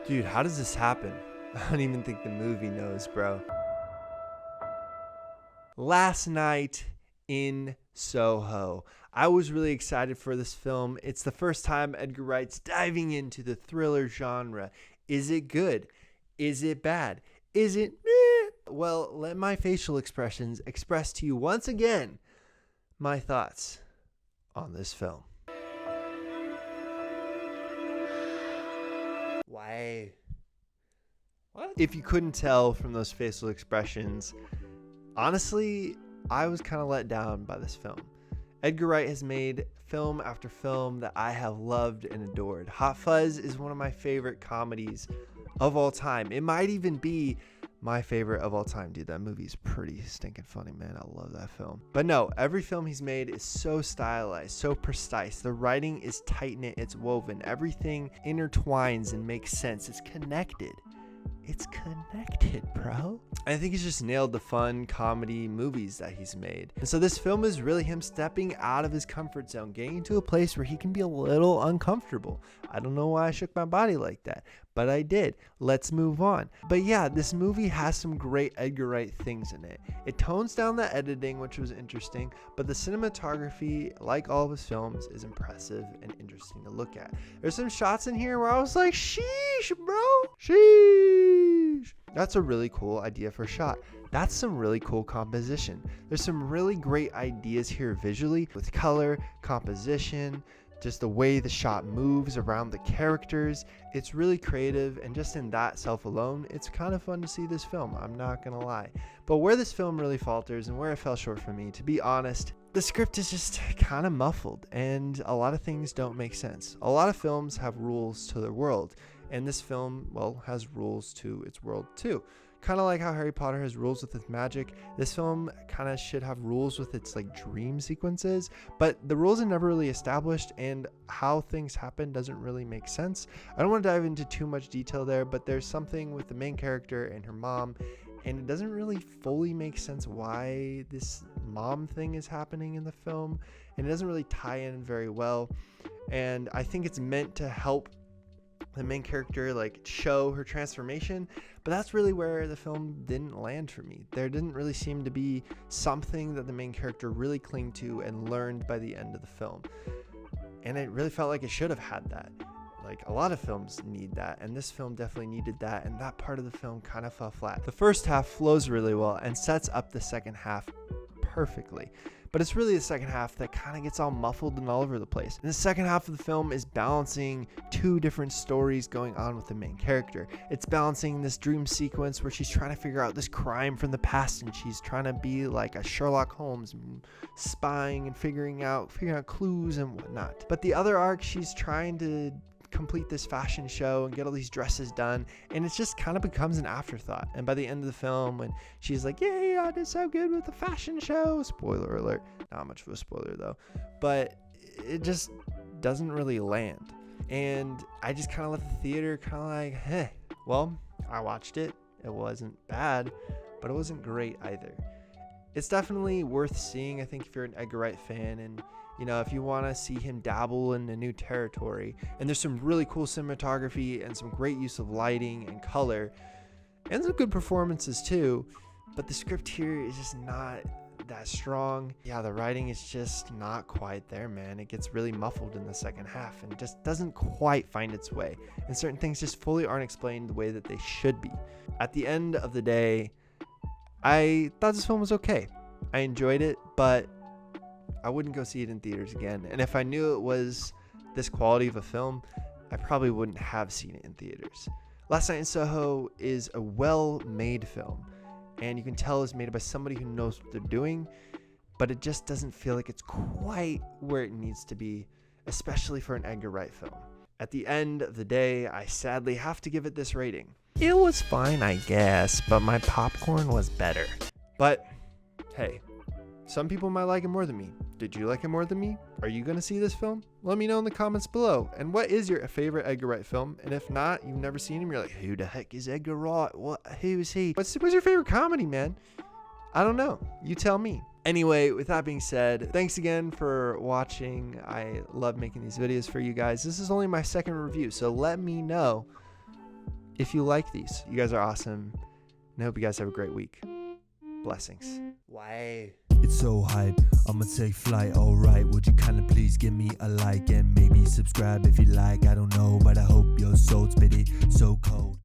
Dude, how does this happen? I don't even think the movie knows, bro. Last night in Soho. I was really excited for this film. It's the first time Edgar Wright's diving into the thriller genre. Is it good? Is it bad? Is it meh? Well, let my facial expressions express to you once again my thoughts on this film. Why? What? If you couldn't tell from those facial expressions, honestly, I was kind of let down by this film. Edgar Wright has made film after film that I have loved and adored. Hot Fuzz is one of my favorite comedies of all time. It might even be my favorite of all time. Dude, that movie is pretty stinking funny, man. I love that film. But no, every film he's made is so stylized, so precise. The writing is tight-knit, it's woven. Everything intertwines and makes sense. It's connected. It's connected, bro. I think he's just nailed the fun comedy movies that he's made. And so this film is really him stepping out of his comfort zone, getting into a place where he can be a little uncomfortable. I don't know why I shook my body like that, but I did. Let's move on. But yeah, this movie has some great Edgar Wright things in it. It tones down the editing, which was interesting, but the cinematography, like all of his films, is impressive and interesting to look at. There's some shots in here where I was like, sheesh, bro. Sheesh. That's a really cool idea for a shot. That's some really cool composition. There's some really great ideas here visually with color, composition, just the way the shot moves around the characters. It's really creative, and just in that self alone, it's kind of fun to see this film, I'm not gonna lie. But where this film really falters and where it fell short for me, to be honest, the script is just kind of muffled and a lot of things don't make sense. A lot of films have rules to their world, and this film, well, has rules to its world too. Kind of like how Harry Potter has rules with its magic, this film kind of should have rules with its like dream sequences, but the rules are never really established and how things happen doesn't really make sense. I don't want to dive into too much detail there, but there's something with the main character and her mom, and it doesn't really fully make sense why this mom thing is happening in the film, and it doesn't really tie in very well. And I think it's meant to help the main character like show her transformation, but that's really where the film didn't land for me. There didn't really seem to be something that the main character really clung to and learned by the end of the film, and it really felt like it should have had that. Like a lot of films need that, and this film definitely needed that, and that part of the film kind of fell flat. The first half flows really well and sets up the second half perfectly, but it's really the second half that kind of gets all muffled and all over the place. And the second half of the film is balancing two different stories going on with the main character. It's balancing this dream sequence where she's trying to figure out this crime from the past, and she's trying to be like a Sherlock Holmes, spying and figuring out clues and whatnot. But the other arc, she's trying to complete this fashion show and get all these dresses done, and it just kind of becomes an afterthought. And by the end of the film, when she's like, yay, I did so good with the fashion show, spoiler alert, not much of a spoiler though, but it just doesn't really land. And I just kind of left the theater kind of like, hey, well, I watched it, it wasn't bad, but it wasn't great either. It's definitely worth seeing, I think, if you're an Edgar Wright fan, and you know, if you want to see him dabble in a new territory. And there's some really cool cinematography and some great use of lighting and color and some good performances too, but the script here is just not that strong. Yeah, the writing is just not quite there, man. It gets really muffled in the second half and it just doesn't quite find its way, and certain things just fully aren't explained the way that they should be. At the end of the day, I thought this film was okay. I enjoyed it, but I wouldn't go see it in theaters again. And if I knew it was this quality of a film, I probably wouldn't have seen it in theaters. Last Night in Soho is a well-made film, and you can tell it's made by somebody who knows what they're doing, but it just doesn't feel like it's quite where it needs to be, especially for an Edgar Wright film. At the end of the day, I sadly have to give it this rating. It was fine, I guess, but my popcorn was better. But hey, some people might like it more than me. Did you like it more than me? Are you going to see this film? Let me know in the comments below. And what is your favorite Edgar Wright film? And if not, you've never seen him, you're like, who the heck is Edgar Wright? Who is he? What's your favorite comedy, man? I don't know. You tell me. Anyway, with that being said, thanks again for watching. I love making these videos for you guys. This is only my second review, so let me know if you like these. You guys are awesome. And I hope you guys have a great week. Blessings. Why? It's so hype, I'ma take flight, alright. Would you kinda please give me a like and maybe subscribe if you like? I don't know, but I hope your soul's bitty so cold.